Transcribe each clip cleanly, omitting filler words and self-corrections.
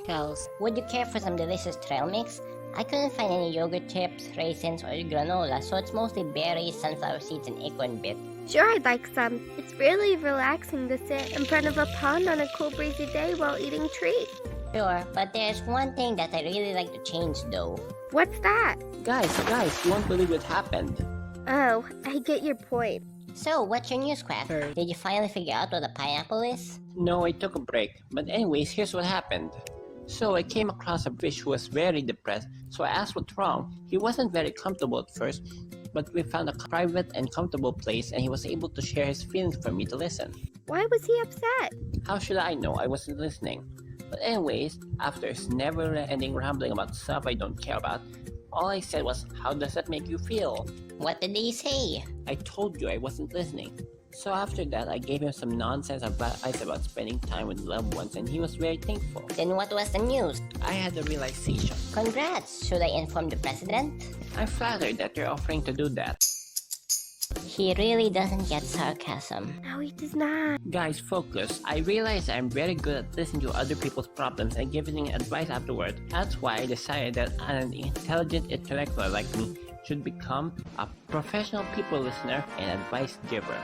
Kels, would you care for some delicious trail mix? I couldn't find any yogurt chips, raisins, or granola, so it's mostly berries, sunflower seeds, and acorn bit. Sure, I'd like some. It's really relaxing to sit in front of a pond on a cool breezy day while eating treats. Sure, but there's one thing that I really like to change though. What's that? Guys, you won't believe what happened. Oh, I get your point. So, what's your news, Quack? Did you finally figure out what a pineapple is? No, I took a break. But anyways, here's what happened. So I came across a fish who was very depressed, so I asked what's wrong. He wasn't very comfortable at first, but we found a private and comfortable place and he was able to share his feelings for me to listen. Why was he upset? How should I know? I wasn't listening. But anyways, after his never-ending rambling about stuff I don't care about, all I said was, how does that make you feel? What did he say? I told you I wasn't listening. So after that, I gave him some nonsense advice about spending time with loved ones and he was very thankful. Then what was the news? I had a realization. Congrats! Should I inform the president? I'm flattered that you're offering to do that. He really doesn't get sarcasm. No, he does not. Guys, focus. I realize I'm very good at listening to other people's problems and giving advice afterward. That's why I decided that an intelligent intellectual like me should become a professional people listener and advice giver.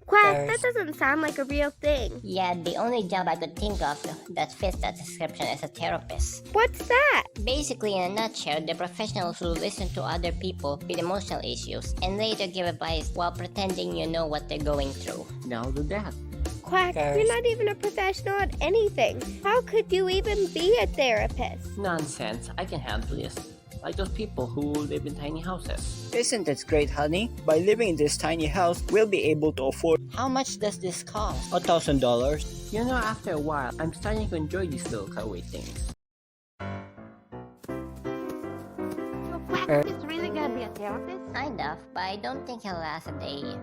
Quack, that doesn't sound like a real thing. Yeah, the only job I could think of that fits that description is a therapist. What's that? Basically, in a nutshell, the professionals who listen to other people with emotional issues and later give advice while pretending you know what they're going through. Now do that. Quack, you're not even a professional at anything. How could you even be a therapist? Nonsense. I can handle this. Like those people who live in tiny houses. Isn't this great, honey? By living in this tiny house, we'll be able to afford. How much does this cost? $1,000. You know, after a while, I'm starting to enjoy these little cutaway things. So Quack is really gonna be a therapist? Kind of, but I don't think he'll last a day.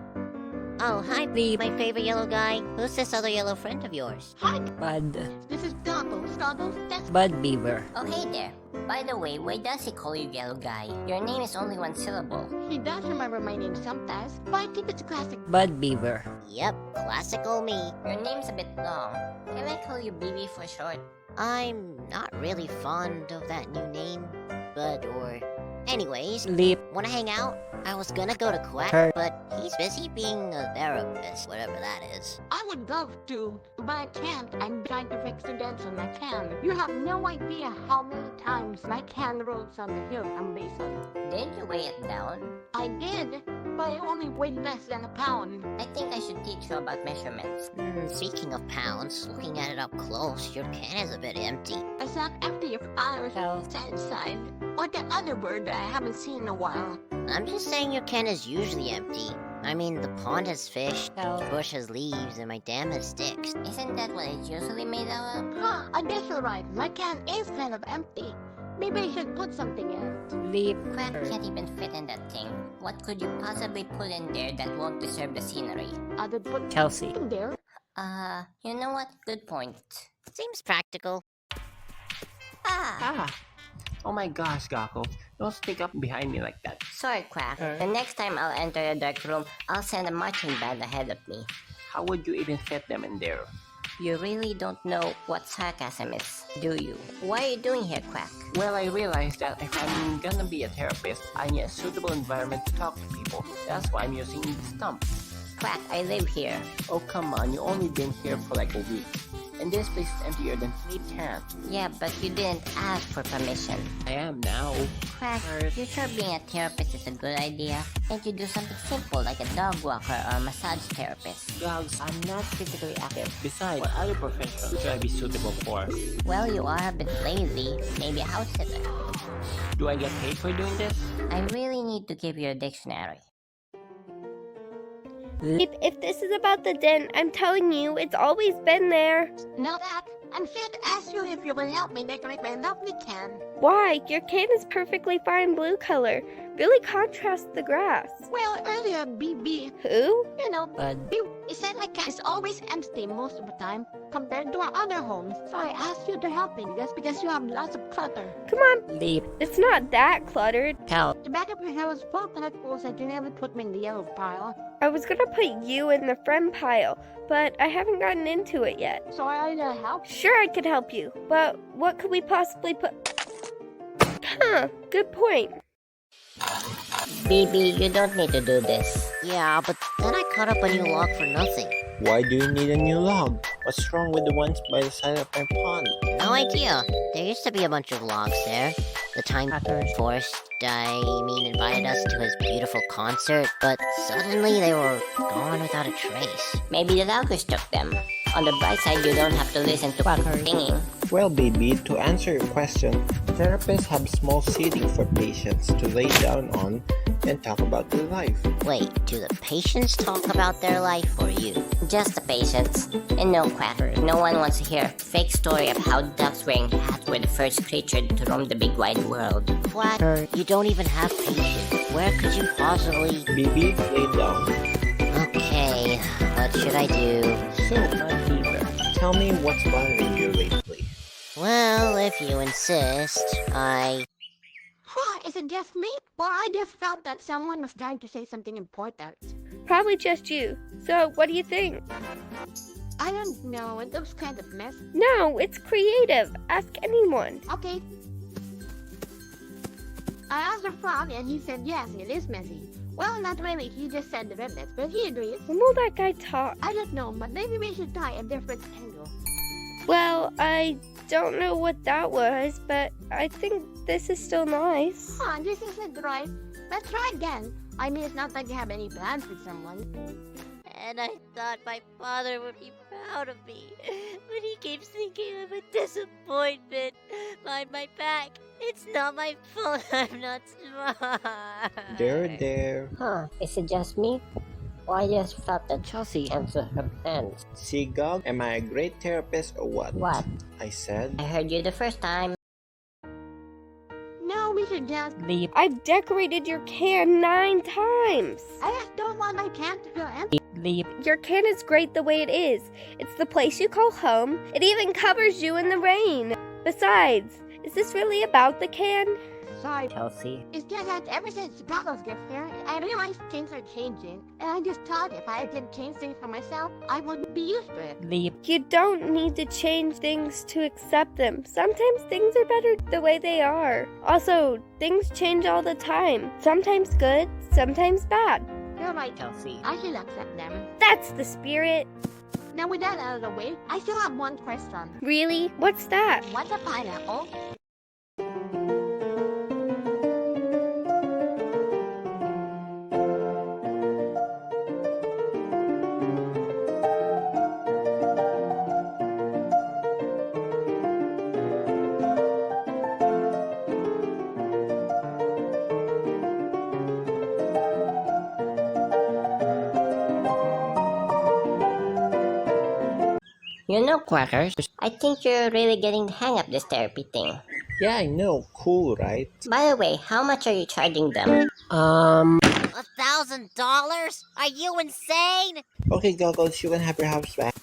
Oh, hi, Bee, my favorite yellow guy. Who's this other yellow friend of yours? Hi, Bud. this is Goggles. Goggles, that's Bud Beaver. Oh, hey there. By the way, why does he call you Yellow Guy? Your name is only one syllable. He does remember my name sometimes, but I think it's classic. Bud Beaver. Yep, classical me. Your name's a bit long. Can I call you BB for short? I'm not really fond of that new name, or... Anyways, Leap. wanna hang out? I was gonna go to Quack, Her. but he's busy being a therapist, whatever that is. I would love to, but I can't. I'm trying to fix the dents on my can. You have no idea how many times my can rolls on the hill I'm based on. Did you weigh it down? I did, but I only weighed less than a pound. I think I should teach you about measurements. Speaking of pounds, looking at it up close, your can is a bit empty. It's not empty if I was satisfied. Or that other word that I haven't seen in a while. I'm just saying your can is usually empty. I mean, the pond has fish, the bush has leaves, and my dam has sticks. Isn't that what it's usually made out of? Huh, I guess you're right. My can is kind of empty. Maybe I should put something in it. Leap. Quack can't even fit in that thing. What could you possibly put in there that won't disturb the scenery? I would put Kelsey. something there. You know what? Good point. Seems practical. Ah! Oh my gosh, Goggles. Don't sneak up behind me like that. Sorry, Quack. The next time I'll enter a dark room, I'll send a marching band ahead of me. How would you even fit them in there? You really don't know what sarcasm is, do you? What are you doing here, Quack? Well, I realized that if I'm gonna be a therapist, I need a suitable environment to talk to people. That's why I'm using the stump. Quack, I live here. Oh, come on, you only been here for like a week. And this place is emptier than Sleep Can. Yeah, but you didn't ask for permission. I am now. Quack, you sure being a therapist is a good idea? Can't you do something simple like a dog walker or a massage therapist? Dogs, I'm not physically active. Besides, what other professions should I be suitable for? Well, you are a bit lazy. Maybe a house sitter. Do I get paid for doing this? I really need to give you a dictionary. If this is about the dent, I'm telling you, it's always been there. Now that, I'm here to ask you if you will help me decorate my lovely can. Why? Your can is perfectly fine blue color. really contrasts the grass. Well, earlier, BB, Who? you know, Bud. you said my cat is always empty most of the time compared to our other homes. So I asked you to help me just because you have lots of clutter. Come on, Leap. it's not that cluttered. Cow. The back of your hair was full of collectibles that you never put me in the yellow pile. I was gonna put you in the friend pile, but I haven't gotten into it yet. So I help. Sure, I could help you, but what could we possibly put? Huh, good point. BB, you don't need to do this. Yeah, but then I cut up a new log for nothing. Why do you need a new log? What's wrong with the ones by the side of my pond? No idea. There used to be a bunch of logs there. The time Forrest, invited us to his beautiful concert, but suddenly they were gone without a trace. Maybe the loggers took them. On the bright side, you don't have to listen to Quakers singing. Well, baby, to answer your question, therapists have small seating for patients to lay down on and talk about their life. Wait, do the patients talk about their life or you? Just the patients. And no Quakers. No one wants to hear a fake story of how ducks wearing hats were the first creature to roam the big wide world. What? You don't even have patience. Where could you possibly... Baby, lay down. Okay, what should I do? Tell me what's bothering you lately. Well, if you insist, Is it just me? Well, I just felt that someone was trying to say something important. Probably just you. So, what do you think? I don't know, it looks kind of messy. No, it's creative. Ask anyone. Okay. I asked the frog and he said yes, it is messy. Well, not really, he just said the redness, but he agrees. When will that guy talk? I don't know, but maybe we should try a different angle. Well, I don't know what that was, but I think this is still nice. This isn't right. Let's try again. I mean, it's not like you have any plans with someone. And I thought my father would be proud of me. But he keeps thinking I'm a disappointment. Mind my back. It's not my fault I'm not smart. There. Huh, is it just me? Or I just felt that Chelsea answered her plans. See, Gog, am I a great therapist or what? What? I said. I heard you the first time. No, we should just... Leap. I've decorated your can 9 times. I just don't want my can to feel empty. Leap. Your can is great the way it is. It's the place you call home. It even covers you in the rain. Besides, is this really about the can? Sorry. Chelsea. It's just that ever since Chicago's gift here, I realized things are changing. And I just thought if I didn't change things for myself, I wouldn't be used to it. Leap. You don't need to change things to accept them. Sometimes things are better the way they are. Also, things change all the time. Sometimes good, sometimes bad. You're right. Chelsea. I should accept them. That's the spirit. Now with that out of the way, I still have one question. Really? What's that? What's a pineapple? You know, Quakers, I think you're really getting the hang of this therapy thing. Yeah, I know. Cool, right? By the way, how much are you charging them? $1,000? Are you insane? Okay, Goggles, you can have your house back.